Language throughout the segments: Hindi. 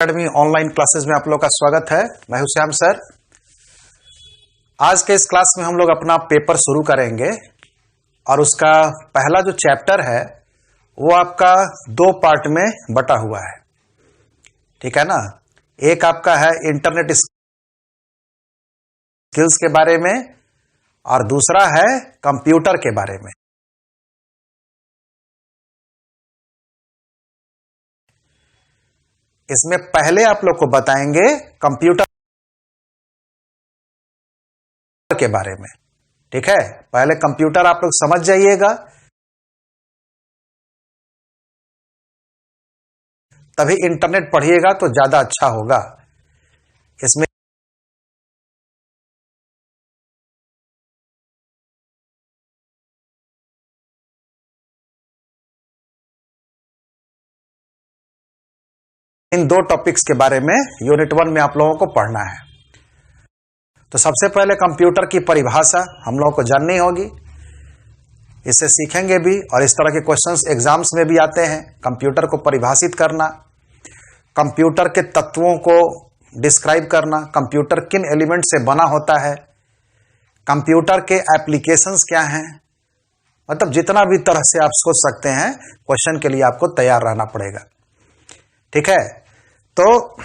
अकेडमी ऑनलाइन क्लासेस में आप लोग का स्वागत है। मैं हूं श्याम सर। आज के इस क्लास में हम लोग अपना पेपर शुरू करेंगे और उसका पहला जो चैप्टर है वो आपका दो पार्ट में बटा हुआ है, ठीक है ना। एक आपका है इंटरनेट स्किल्स के बारे में और दूसरा है कंप्यूटर के बारे में। इसमें पहले आप लोग को बताएंगे कंप्यूटर के बारे में, ठीक है। पहले कंप्यूटर आप लोग समझ जाइएगा, तभी इंटरनेट पढ़िएगा तो ज्यादा अच्छा होगा। इसमें इन दो टॉपिक्स के बारे में यूनिट 1 में आप लोगों को पढ़ना है। तो सबसे पहले कंप्यूटर की परिभाषा हम लोगों को जाननी होगी, इससे सीखेंगे भी और इस तरह के क्वेश्चंस एग्जाम्स में भी आते हैं। कंप्यूटर को परिभाषित करना, कंप्यूटर के तत्वों को डिस्क्राइब करना, कंप्यूटर किन एलिमेंट से बना होता है, कंप्यूटर के एप्लीकेशंस क्या हैं, मतलब जितना भी तरह से आप सोच सकते हैं क्वेश्चन के लिए आपको तैयार रहना पड़ेगा, ठीक है। तो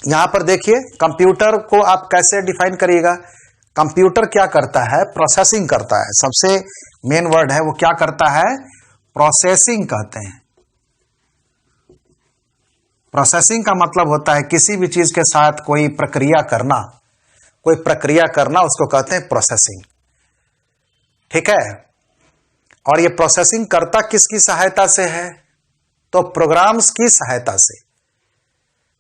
यहां पर देखिए कंप्यूटर को आप कैसे डिफाइन करिएगा। कंप्यूटर क्या करता है? प्रोसेसिंग करता है। सबसे मेन वर्ड है वो क्या करता है? प्रोसेसिंग कहते हैं। प्रोसेसिंग का मतलब होता है किसी भी चीज के साथ कोई प्रक्रिया करना, कोई प्रक्रिया करना उसको कहते हैं प्रोसेसिंग, ठीक है। और ये प्रोसेसिंग करता किसकी सहायता से है? तो प्रोग्राम्स की सहायता से।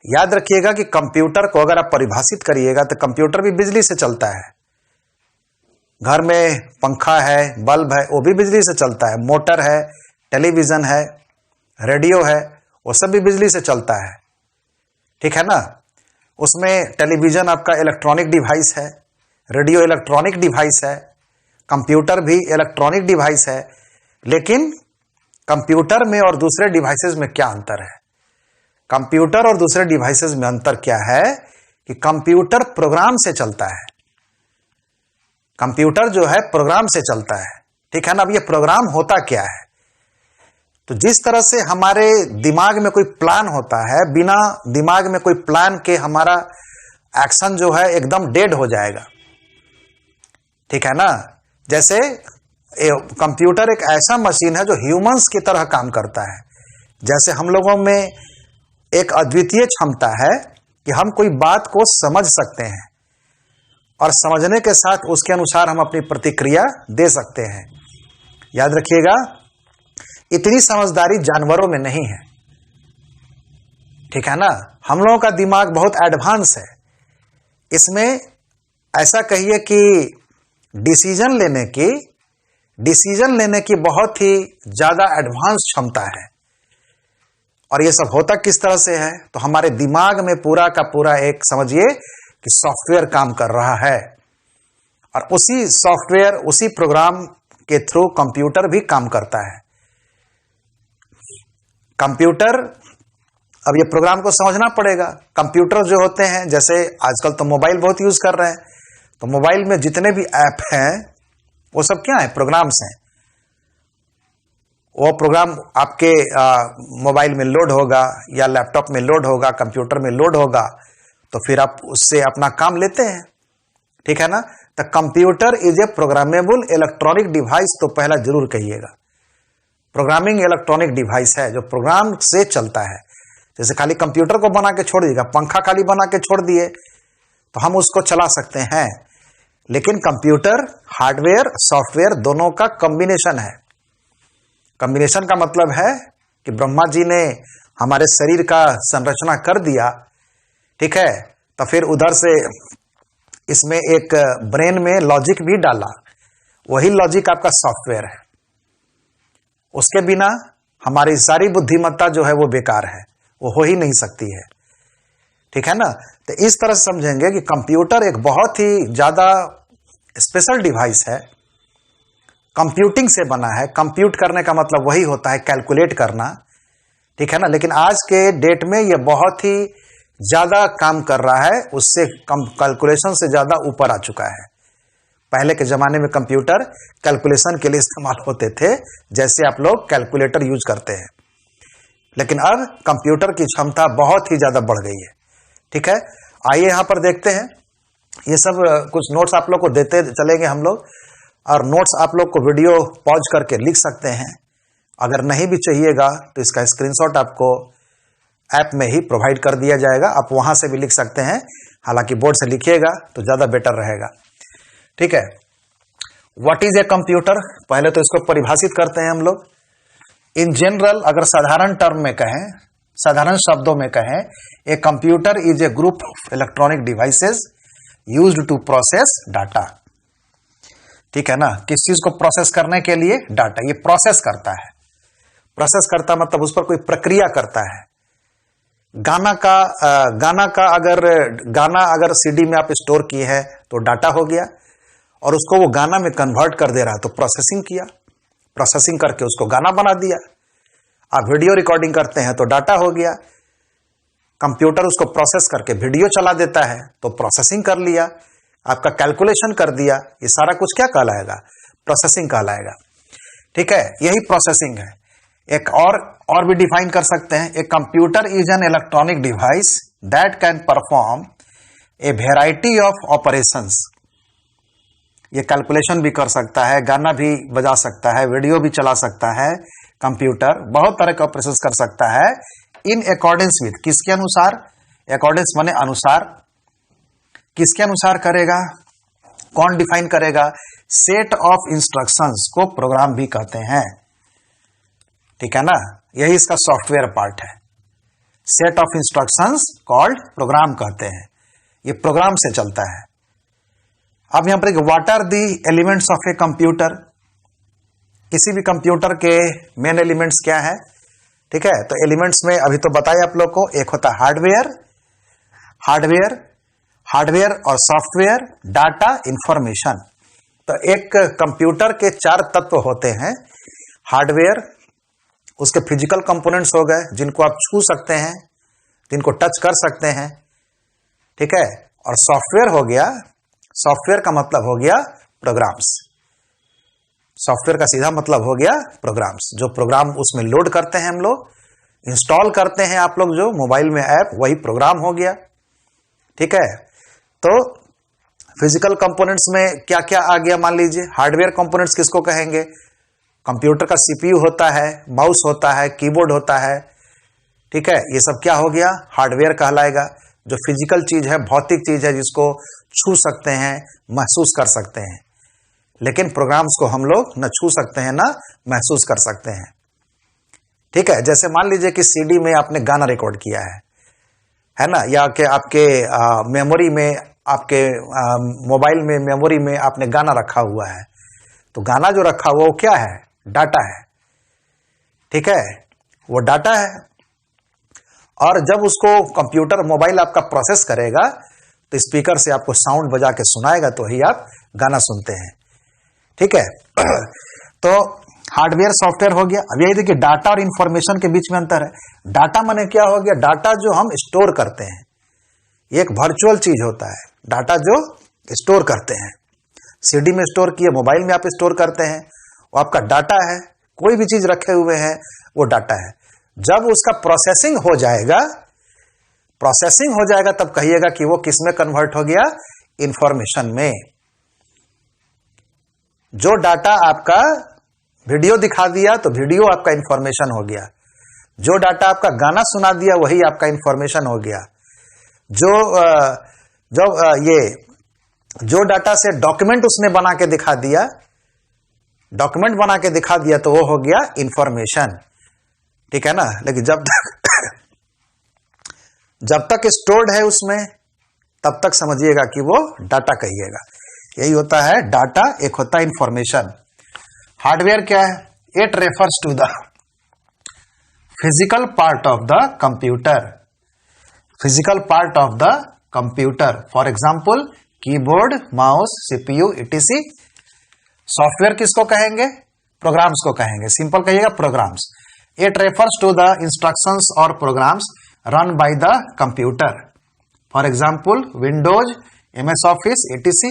याद रखिएगा कि कंप्यूटर को अगर आप परिभाषित करिएगा तो कंप्यूटर भी बिजली से चलता है। घर में पंखा है, बल्ब है, वो भी बिजली से चलता है। मोटर है, टेलीविजन है, रेडियो है, वो सब भी बिजली से चलता है, ठीक है ना। उसमें टेलीविजन आपका इलेक्ट्रॉनिक डिवाइस है, रेडियो इलेक्ट्रॉनिक डिवाइस है, कंप्यूटर भी इलेक्ट्रॉनिक डिवाइस है। लेकिन कंप्यूटर में और दूसरे डिवाइसेस में क्या अंतर है? कंप्यूटर और दूसरे डिवाइसेस में अंतर क्या है कि कंप्यूटर प्रोग्राम से चलता है। कंप्यूटर जो है प्रोग्राम से चलता है, ठीक है ना। अब ये प्रोग्राम होता क्या है? तो जिस तरह से हमारे दिमाग में कोई प्लान होता है, बिना दिमाग में कोई प्लान के हमारा एक्शन जो है एकदम डेड हो जाएगा, ठीक है ना। जैसे कंप्यूटर एक ऐसा मशीन है जो ह्यूमंस की तरह काम करता है। जैसे हम लोगों में एक अद्वितीय क्षमता है कि हम कोई बात को समझ सकते हैं और समझने के साथ उसके अनुसार हम अपनी प्रतिक्रिया दे सकते हैं। याद रखिएगा, इतनी समझदारी जानवरों में नहीं है, ठीक है ना। हम लोगों का दिमाग बहुत एडवांस है। इसमें ऐसा कहिए कि डिसीजन लेने की बहुत ही ज्यादा एडवांस क्षमता है। और ये सब होता किस तरह से है? तो हमारे दिमाग में पूरा का पूरा एक समझिए कि सॉफ्टवेयर काम कर रहा है और उसी सॉफ्टवेयर, उसी प्रोग्राम के थ्रू कंप्यूटर भी काम करता है। कंप्यूटर, अब ये प्रोग्राम को समझना पड़ेगा। कंप्यूटर जो होते हैं, जैसे आजकल तो मोबाइल बहुत यूज कर रहे हैं, तो मोबाइल में जितने भी ऐप हैं वो सब क्या है? प्रोग्राम्स हैं। वो प्रोग्राम आपके मोबाइल में लोड होगा या लैपटॉप में लोड होगा, कंप्यूटर में लोड होगा, तो फिर आप उससे अपना काम लेते हैं, ठीक है ना। तो computer is A programmable electronic device, तो पहला जरूर कहिएगा। प्रोग्रामिंग इलेक्ट्रॉनिक डिवाइस है जो प्रोग्राम से चलता है। जैसे खाली कंप्यूटर को बना के छोड़ दीजिएगा, पंखा खाली बना के छोड़ दिए तो हम उसको चला सकते हैं, लेकिन कंप्यूटर हार्डवेयर सॉफ्टवेयर दोनों का कॉम्बिनेशन है। कॉम्बिनेशन का मतलब है कि ब्रह्मा जी ने हमारे शरीर का संरचना कर दिया, ठीक है, तो फिर उधर से इसमें एक ब्रेन में लॉजिक भी डाला, वही लॉजिक आपका सॉफ्टवेयर है। उसके बिना हमारी सारी बुद्धिमत्ता जो है वो बेकार है, वो हो ही नहीं सकती है, ठीक है ना। तो इस तरह से समझेंगे कि कंप्यूटर एक बहुत ही ज्यादा स्पेशल डिवाइस है, कंप्यूटिंग से बना है। कंप्यूट करने का मतलब वही होता है कैलकुलेट करना, ठीक है ना। लेकिन आज के डेट में यह बहुत ही ज्यादा काम कर रहा है, उससे कैलकुलेशन से ज्यादा ऊपर आ चुका है। पहले के जमाने में कंप्यूटर कैलकुलेशन के लिए इस्तेमाल होते थे, जैसे आप लोग कैलकुलेटर यूज करते हैं, लेकिन अब कंप्यूटर की क्षमता बहुत ही ज्यादा बढ़ गई है। ठीक है, आइए यहां पर देखते हैं। ये सब कुछ नोट्स आप लोग को देते चलेंगे हम लोग, और नोट्स आप लोग को वीडियो पॉज करके लिख सकते हैं। अगर नहीं भी चाहिएगा तो इसका स्क्रीनशॉट आपको ऐप में ही प्रोवाइड कर दिया जाएगा, आप वहां से भी लिख सकते हैं। हालांकि बोर्ड से लिखिएगा तो ज्यादा बेटर रहेगा। ठीक है, व्हाट इज ए कंप्यूटर, पहले तो इसको परिभाषित करते हैं हम लोग। इन जनरल, अगर साधारण टर्म में कहें, साधारण शब्दों में कहें, a computer is a group of electronic devices used to process data. ठीक है ना, किस चीज को प्रोसेस करने के लिए? डाटा। ये प्रोसेस करता है। प्रोसेस करता मतलब उस पर कोई प्रक्रिया करता है। गाना का गाना अगर सीडी में आप स्टोर किए हैं तो डाटा हो गया, और उसको वो गाना में कन्वर्ट कर दे रहा है तो प्रोसेसिंग किया, प्रोसेसिंग करके उसको गाना बना दिया। आप वीडियो रिकॉर्डिंग करते हैं तो डाटा हो गया। कंप्यूटर उसको प्रोसेस करके वीडियो चला देता है तो प्रोसेसिंग कर लिया, आपका कैलकुलेशन कर दिया। ये सारा कुछ क्या कहलाएगा? प्रोसेसिंग कहलाएगा। ठीक है, यही प्रोसेसिंग है। एक और भी डिफाइन कर सकते हैं, ए computer is an electronic device that can perform a variety of operations. ये कैलकुलेशन भी कर सकता है, गाना भी बजा सकता है, वीडियो भी चला सकता है। कंप्यूटर बहुत तरह के ऑपरेशंस कर सकता है, इन अकॉर्डेंस विद, किसके अनुसार? अकॉर्डेंस माने अनुसार। किसके अनुसार करेगा? कौन डिफाइन करेगा? सेट ऑफ इंस्ट्रक्शंस को प्रोग्राम भी कहते हैं। ठीक है ना, यही इसका सॉफ्टवेयर पार्ट है। Set of instructions called programme कहते हैं। ये प्रोग्राम से चलता है। अब यहां पर what are the elements of a computer, किसी भी कंप्यूटर के मेन एलिमेंट्स क्या है? ठीक है, तो एलिमेंट्स में अभी तो बताया आप लोग को, एक होता है हार्डवेयर और सॉफ्टवेयर, डाटा, इंफॉर्मेशन। तो एक कंप्यूटर के 4 तत्व होते हैं। हार्डवेयर, उसके फिजिकल कंपोनेंट्स हो गए जिनको आप छू सकते हैं, जिनको टच कर सकते हैं। ठीक है, और सॉफ्टवेयर हो गया, सॉफ्टवेयर का मतलब हो गया प्रोग्राम्स। सॉफ्टवेयर का सीधा मतलब हो गया प्रोग्राम्स। जो प्रोग्राम उसमें लोड करते हैं हम लोग, इंस्टॉल करते हैं आप लोग जो मोबाइल में ऐप, वही प्रोग्राम हो गया। ठीक है, तो फिजिकल कंपोनेंट्स में क्या क्या आ गया? मान लीजिए हार्डवेयर कंपोनेंट्स किसको कहेंगे? कंप्यूटर का सीपीयू होता है, माउस होता है, कीबोर्ड होता है। ठीक है, ये सब क्या हो गया? हार्डवेयर कहलाएगा। जो फिजिकल चीज है, भौतिक चीज है, जिसको छू सकते हैं, महसूस कर सकते हैं। लेकिन प्रोग्राम्स को हम लोग न छू सकते हैं ना महसूस कर सकते हैं। ठीक है, जैसे मान लीजिए कि सीडी में आपने गाना रिकॉर्ड किया है ना, या कि आपके मेमोरी में, आपके मोबाइल में मेमोरी में आपने गाना रखा हुआ है, तो गाना जो रखा हुआ वो क्या है? डाटा है। ठीक है, वो डाटा है। और जब उसको कंप्यूटर, मोबाइल आपका प्रोसेस करेगा तो स्पीकर से आपको साउंड बजा के सुनाएगा, तो ही आप गाना सुनते हैं। ठीक है, तो हार्डवेयर सॉफ्टवेयर हो गया। अब यही देखिए, डाटा और इंफॉर्मेशन के बीच में अंतर है। डाटा माने क्या हो गया? डाटा जो हम स्टोर करते हैं, ये एक वर्चुअल चीज होता है। डाटा जो स्टोर करते हैं, सीडी में स्टोर किए, मोबाइल में आप स्टोर करते हैं, वो आपका डाटा है। कोई भी चीज रखे हुए हैं वो डाटा है। जब उसका प्रोसेसिंग हो जाएगा तब कहिएगा कि वो किस में कन्वर्ट हो गया? इंफॉर्मेशन में। जो डाटा आपका वीडियो दिखा दिया तो वीडियो आपका इंफॉर्मेशन हो गया। जो डाटा आपका गाना सुना दिया वही आपका इंफॉर्मेशन हो गया। जो डाटा से डॉक्यूमेंट उसने बना के दिखा दिया, तो वो हो गया इंफॉर्मेशन। ठीक है ना, लेकिन जब तक स्टोर्ड है उसमें, तब तक समझिएगा कि वो डाटा कहिएगा। यही होता है डाटा, एक होता है इंफॉर्मेशन। हार्डवेयर क्या है? It refers to the physical part of the computer. For example keyboard, mouse, CPU, etc। Software किसको कहेंगे? प्रोग्राम्स को कहेंगे। सिंपल कहिएगा programs. It refers to the instructions और programs run by the computer. For example Windows, MS office, etc।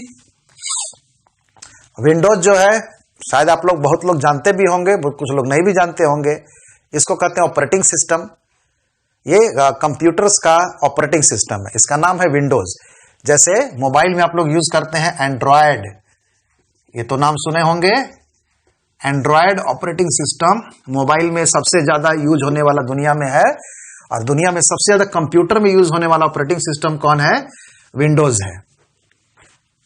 Windows जो है शायद आप लोग बहुत लोग जानते भी होंगे, कुछ लोग नहीं भी जानते होंगे। इसको कहते हैं ऑपरेटिंग सिस्टम। ये कंप्यूटर्स का ऑपरेटिंग सिस्टम है, इसका नाम है विंडोज। जैसे मोबाइल में आप लोग यूज करते हैं एंड्रॉयड, ये तो नाम सुने होंगे। एंड्रॉयड ऑपरेटिंग सिस्टम मोबाइल में सबसे ज्यादा यूज होने वाला दुनिया में है, और दुनिया में सबसे ज्यादा कंप्यूटर में यूज होने वाला ऑपरेटिंग सिस्टम कौन है? विंडोज है।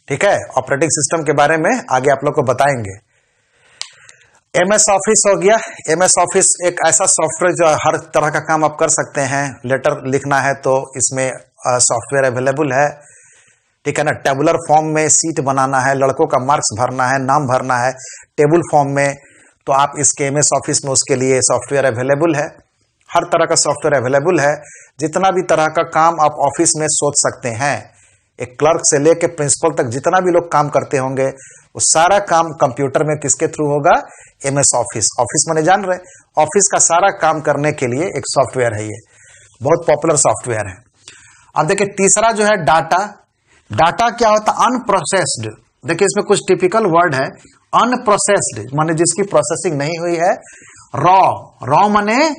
ठीक है, ऑपरेटिंग सिस्टम के बारे में आगे आप लोग को बताएंगे। MS ऑफिस हो गया। MS ऑफिस एक ऐसा सॉफ्टवेयर जो हर तरह का काम आप कर सकते हैं। लेटर लिखना है तो इसमें सॉफ्टवेयर अवेलेबल है। ठीक है ना, टेबुलर फॉर्म में सीट बनाना है, लड़कों का मार्क्स भरना है, नाम भरना है टेबल फॉर्म में, तो आप इसके MS ऑफिस में उसके लिए सॉफ्टवेयर अवेलेबल है। हर तरह का सॉफ्टवेयर अवेलेबल है। जितना भी तरह का काम आप ऑफिस में सोच सकते हैं, एक क्लर्क से लेके प्रिंसिपल तक जितना भी लोग काम करते होंगे, वो सारा काम कंप्यूटर में किसके थ्रू होगा? MS office. ऑफिस माने जान रहे, ऑफिस का सारा काम करने के लिए एक सॉफ्टवेयर है, ये बहुत पॉपुलर सॉफ्टवेयर है। अब देखिए तीसरा जो है डाटा। डाटा क्या होता है? अनप्रोसेस्ड। देखिए इसमें कुछ टिपिकल वर्ड है। अनप्रोसेस्ड माने जिसकी प्रोसेसिंग नहीं हुई है। रॉ, रॉ माने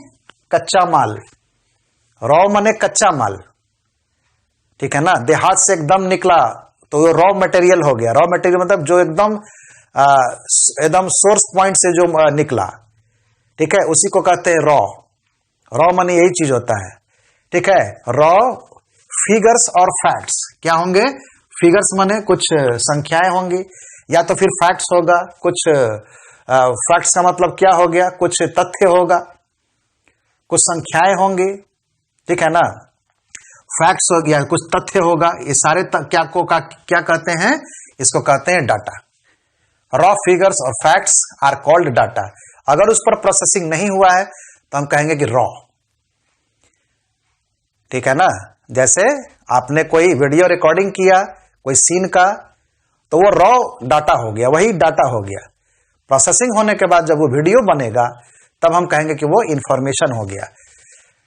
कच्चा माल, रॉ माने कच्चा माल। ठीक है ना, देहात से एकदम निकला तो वो रॉ मटेरियल हो गया। रॉ मटेरियल मतलब जो एकदम सोर्स पॉइंट से जो निकला, ठीक है, उसी को कहते हैं रॉ। रॉ माने यही चीज होता है। ठीक है, रॉ फिगर्स और फैक्ट्स क्या होंगे? फिगर्स माने कुछ संख्याएं होंगी, या तो फिर फैक्ट्स होगा। कुछ फैक्ट्स का मतलब क्या हो गया? कुछ तथ्य होगा, कुछ संख्याएं होंगी। ठीक है ना, फैक्ट्स हो गया, कुछ तथ्य होगा। ये सारे क्या कहते हैं? इसको कहते हैं डाटा। रॉ फिगर्स और फैक्ट्स आर कॉल्ड डाटा। अगर उस पर प्रोसेसिंग नहीं हुआ है तो हम कहेंगे कि रॉ। ठीक है ना, जैसे आपने कोई वीडियो रिकॉर्डिंग किया कोई सीन का, तो वो रॉ डाटा हो गया, वही डाटा हो गया। प्रोसेसिंग होने के बाद जब वो वीडियो बनेगा तब हम कहेंगे कि वो इंफॉर्मेशन हो गया।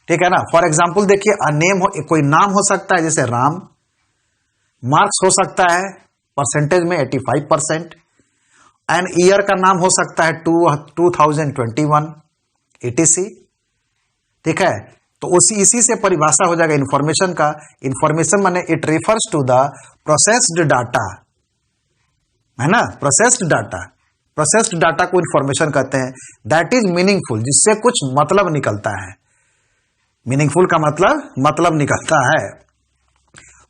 ठीक है ना, फॉर एग्जाम्पल देखिए नेम हो, कोई नाम हो सकता है जैसे राम। मार्क्स हो सकता है परसेंटेज में 85%। एंड ईयर का नाम हो सकता है 2021 etc। ठीक है, तो इसी से परिभाषा हो जाएगा इंफॉर्मेशन का। इंफॉर्मेशन माने it refers to the processed data, है ना, प्रोसेस्ड डाटा। प्रोसेस्ड डाटा को इंफॉर्मेशन कहते हैं। दैट इज मीनिंगफुल, जिससे कुछ मतलब निकलता है। मीनिंगफुल का मतलब निकलता है।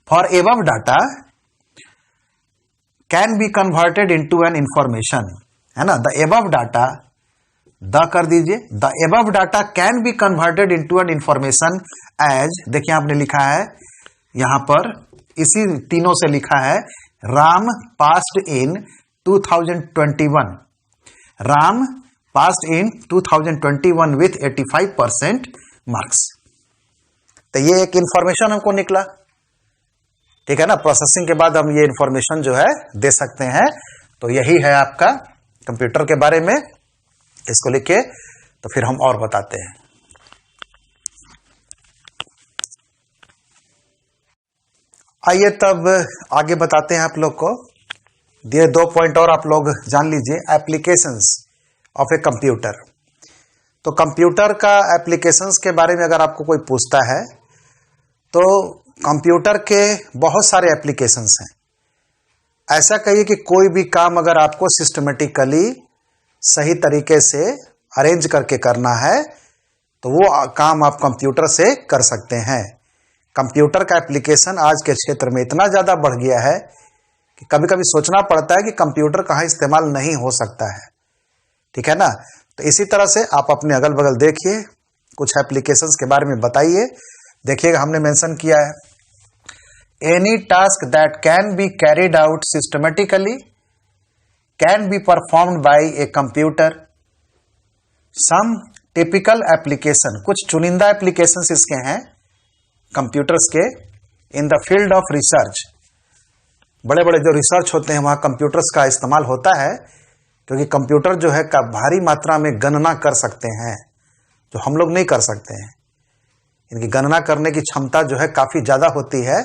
For above data can be converted into an information, है ना। द एबव डाटा, द कर दीजिए, the above data can be converted into an information as, देखिए आपने लिखा है यहां पर, इसी तीनों से लिखा है, Ram passed in 2021। Ram passed in 2021 with 85% marks. तो ये एक इंफॉर्मेशन हमको निकला। ठीक है ना, प्रोसेसिंग के बाद हम ये इंफॉर्मेशन जो है दे सकते हैं। तो यही है आपका कंप्यूटर के बारे में। इसको लिखिए, तो फिर हम और बताते हैं। आइए तब आगे बताते हैं आप लोग को। ये 2 पॉइंट और आप लोग जान लीजिए। Applications of a computer. तो कंप्यूटर का एप्लीकेशंस के बारे में अगर आपको कोई पूछता है तो कंप्यूटर के बहुत सारे एप्लीकेशंस हैं। ऐसा कहिए कि कोई भी काम अगर आपको सिस्टमेटिकली सही तरीके से अरेंज करके करना है तो वो काम आप कंप्यूटर से कर सकते हैं। कंप्यूटर का एप्लीकेशन आज के क्षेत्र में इतना ज़्यादा बढ़ गया है कि कभी कभी सोचना पड़ता है कि कंप्यूटर कहाँ इस्तेमाल नहीं हो सकता है। ठीक है ना, तो इसी तरह से आप अपने अगल बगल देखिए, कुछ एप्लीकेशंस के बारे में बताइए। देखिएगा हमने मेंशन किया है, any task that can be carried out systematically can be performed by a computer. Some typical application, कुछ चुनिंदा एप्लीकेशंस इसके हैं कंप्यूटर्स के, in the field of research. बड़े बड़े जो रिसर्च होते हैं वहां कंप्यूटर्स का इस्तेमाल होता है, क्योंकि कंप्यूटर जो है का भारी मात्रा में गणना कर सकते हैं जो हम लोग नहीं कर सकते हैं। इनकी गणना करने की क्षमता जो है काफी ज्यादा होती है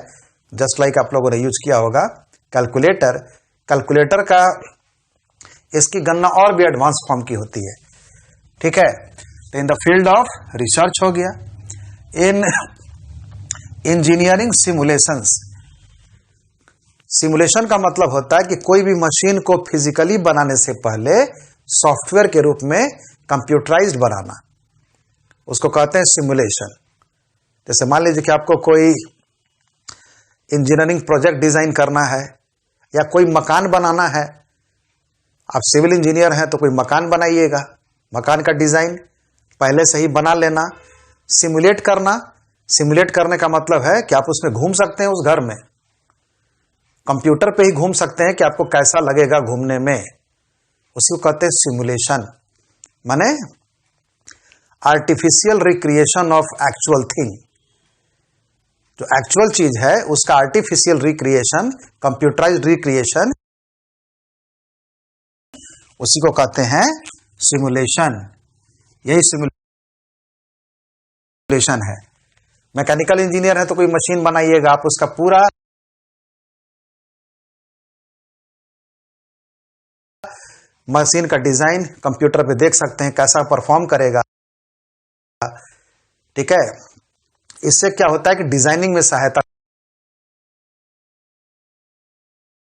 जस्ट लाइक आप लोगों ने यूज किया होगा कैलकुलेटर। कैलकुलेटर का इसकी गणना और भी एडवांस फॉर्म की होती है, ठीक है। तो इन द फील्ड ऑफ रिसर्च हो गया। इन इंजीनियरिंग सिमुलेशंस, सिमुलेशन का मतलब होता है कि कोई भी मशीन को फिजिकली बनाने से पहले सॉफ्टवेयर के रूप में कंप्यूटराइज्ड बनाना, उसको कहते हैं सिमुलेशन। जैसे मान लीजिए कि आपको कोई इंजीनियरिंग प्रोजेक्ट डिजाइन करना है या कोई मकान बनाना है, आप सिविल इंजीनियर हैं तो कोई मकान बनाइएगा, मकान का डिजाइन पहले से ही बना लेना। सिमुलेट करना, सिमुलेट करने का मतलब है कि आप उसमें घूम सकते हैं, उस घर में कंप्यूटर पे ही घूम सकते हैं कि आपको कैसा लगेगा घूमने में, उसी को कहते हैं सिमुलेशन। माने artificial recreation of actual thing, जो एक्चुअल चीज है उसका आर्टिफिशियल रिक्रिएशन, कंप्यूटराइज्ड रिक्रिएशन, उसी को कहते हैं सिमुलेशन। यही सिमुलेशन है। मैकेनिकल इंजीनियर है तो कोई मशीन बनाइएगा, आप उसका पूरा मशीन का डिजाइन कंप्यूटर पे देख सकते हैं कैसा परफॉर्म करेगा, ठीक है। इससे क्या होता है कि डिजाइनिंग में सहायता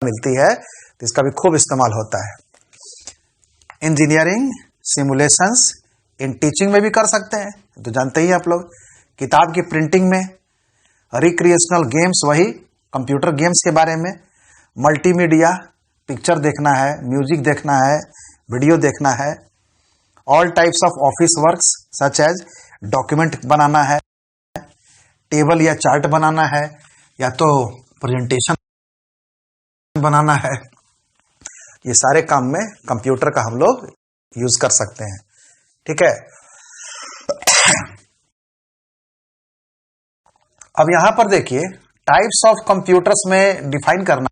मिलती है, तो इसका भी खूब इस्तेमाल होता है। इंजीनियरिंग सिमुलेशंस इन टीचिंग में भी कर सकते हैं, तो जानते ही आप लोग, किताब की प्रिंटिंग में, रिक्रिएशनल गेम्स, वही कंप्यूटर गेम्स के बारे में, मल्टीमीडिया, पिक्चर देखना है, म्यूजिक देखना है, वीडियो देखना है, all types of office works such as document बनाना है, टेबल या चार्ट बनाना है, या तो प्रेजेंटेशन बनाना है, ये सारे काम में कंप्यूटर का हम लोग यूज कर सकते हैं, ठीक है। अब यहां पर देखिए टाइप्स ऑफ कंप्यूटर्स में डिफाइन करना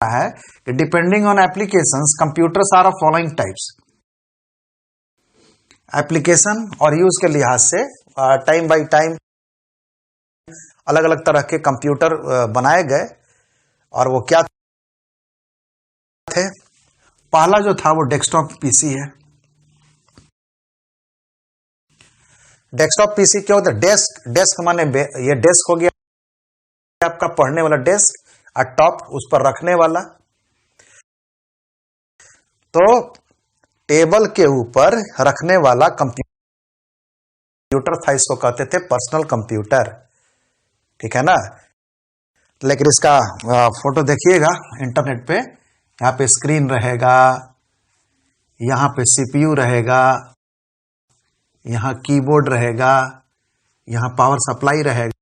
है कि depending on applications computers are of following types. Application और यूज के लिहाज से टाइम बाय टाइम अलग अलग तरह के कंप्यूटर बनाए गए, और वो क्या थे। पहला जो था वो डेस्कटॉप पीसी है। डेस्कटॉप पीसी क्या होता है? डेस्क, डेस्क माने ये डेस्क हो गया आपका पढ़ने वाला डेस्क, और टॉप उस पर रखने वाला। तो टेबल के ऊपर रखने वाला कंप्यूटर था, इसको कहते थे पर्सनल कंप्यूटर, ठीक है ना। लेकिन इसका फोटो देखिएगा इंटरनेट पे, यहाँ पे स्क्रीन रहेगा, यहाँ पे सीपीयू रहेगा, यहाँ कीबोर्ड रहेगा, यहाँ पावर सप्लाई रहेगा,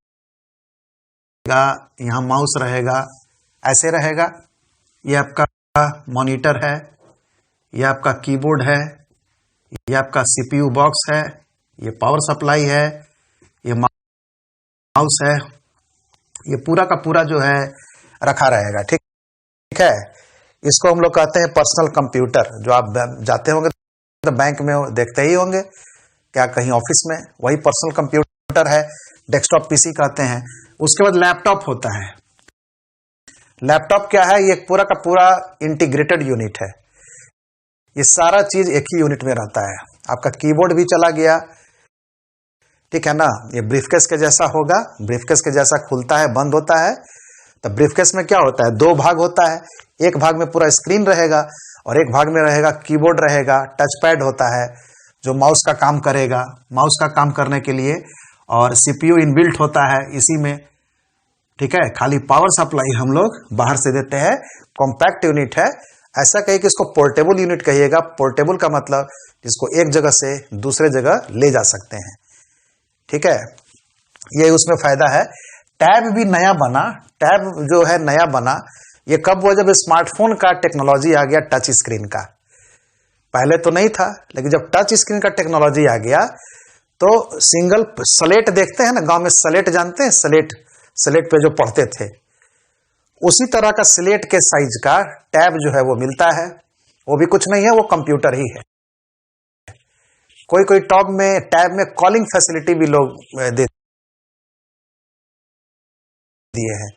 यहाँ माउस रहेगा, ऐसे रहेगा। ये आपका मॉनिटर है, ये आपका कीबोर्ड है, ये आपका सीपीयू बॉक्स है, ये पावर सप्लाई है, ये माउस है, ये पूरा का पूरा जो है रखा रहेगा, ठीक है। इसको हम लोग कहते हैं पर्सनल कंप्यूटर। जो आप जाते होंगे तो बैंक में देखते ही होंगे, क्या कहीं ऑफिस में, वही पर्सनल कंप्यूटर है, डेस्कटॉप पीसी कहते हैं। उसके बाद लैपटॉप होता है। लैपटॉप क्या है? ये पूरा का पूरा इंटीग्रेटेड यूनिट है, ये सारा चीज एक ही यूनिट में रहता है। आपका कीबोर्ड भी चला गया, ठीक है ना। ये ब्रीफकेस के जैसा होगा, ब्रीफकेस के जैसा खुलता है, बंद होता है। तो ब्रीफकेस में क्या होता है? दो भाग होता है, एक भाग में पूरा स्क्रीन रहेगा और एक भाग में रहेगा कीबोर्ड रहेगा, टच पैड होता है जो माउस का काम करेगा, माउस का काम करने के लिए, और सीपीयू इनबिल्ट होता है इसी में, ठीक है। खाली पावर सप्लाई हम लोग बाहर से देते हैं। कॉम्पैक्ट यूनिट है, ऐसा कहिए कि इसको पोर्टेबल यूनिट कहिएगा। पोर्टेबल का मतलब जिसको एक जगह से दूसरे जगह ले जा सकते हैं, ठीक है। ये उसमें फायदा है। टैब भी नया बना, टैब जो है नया बना, ये कब हुआ? जब स्मार्टफोन का टेक्नोलॉजी आ गया, टच स्क्रीन का। पहले तो नहीं था, लेकिन जब टच स्क्रीन का टेक्नोलॉजी आ गया तो सिंगल स्लेट देखते हैं ना, गांव में स्लेट जानते हैं, स्लेट, स्लेट पे जो पढ़ते थे, उसी तरह का स्लेट के साइज का टैब जो है वो मिलता है। वो भी कुछ नहीं है, वो कंप्यूटर ही है। कोई कोई टैब में कॉलिंग फैसिलिटी भी लोग देते दिए हैं,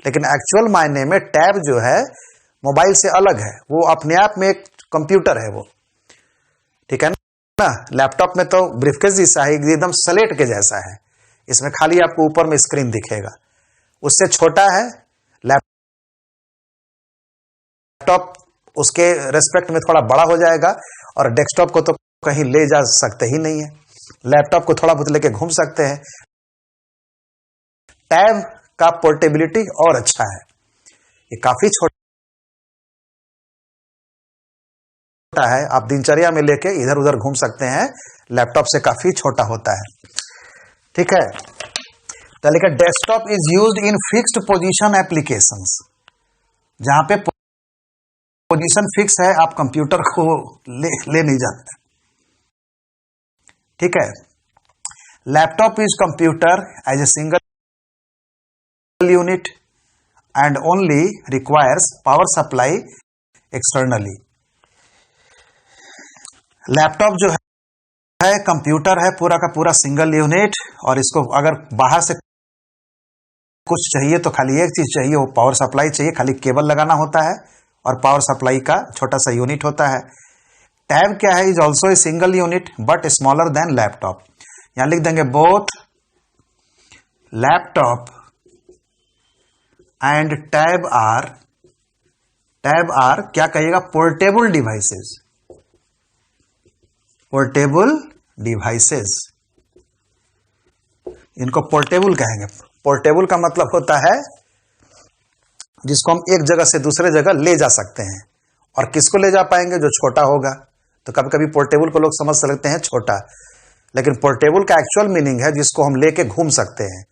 लेकिन एक्चुअल मायने में टैब जो है मोबाइल से अलग है, वो अपने आप में एक कंप्यूटर है वो, ठीक है ना। लैपटॉप में तो ब्रीफकेस जैसा है, एकदम स्लेट के जैसा है, इसमें खाली आपको ऊपर में स्क्रीन दिखेगा, उससे छोटा है। लैपटॉप उसके रेस्पेक्ट में थोड़ा बड़ा हो जाएगा, और डेस्कटॉप को तो कहीं ले जा सकते ही नहीं है, लैपटॉप को थोड़ा बहुत लेके घूम सकते हैं। टैब का पोर्टेबिलिटी और अच्छा है, ये काफी छोटा है, आप दिनचर्या में लेके इधर उधर घूम सकते हैं, लैपटॉप से काफी छोटा होता है, ठीक है। तो लिखा desktop is used in fixed position applications, जहां पे पोजीशन फिक्स है, आप कंप्यूटर को ले नहीं जाते, ठीक है। Laptop is computer as a single unit and only requires power supply externally. Laptop जो है कंप्यूटर है पूरा का पूरा सिंगल यूनिट, और इसको अगर बाहर से कुछ चाहिए तो खाली एक चीज चाहिए, वो पावर सप्लाई चाहिए, खाली केबल लगाना होता है और पावर सप्लाई का छोटा सा यूनिट होता है। टैब क्या है, is also a single unit but smaller than laptop. यहां लिख देंगे both laptop and tab are क्या कहिएगा, पोर्टेबल डिवाइसेस, पोर्टेबल डिवाइसेस, इनको पोर्टेबल कहेंगे। पोर्टेबल का मतलब होता है जिसको हम एक जगह से दूसरे जगह ले जा सकते हैं, और किसको ले जा पाएंगे, जो छोटा होगा। तो कभी कभी पोर्टेबल को लोग समझ सकते हैं छोटा, लेकिन पोर्टेबल का एक्चुअल मीनिंग है जिसको हम लेके घूम सकते हैं।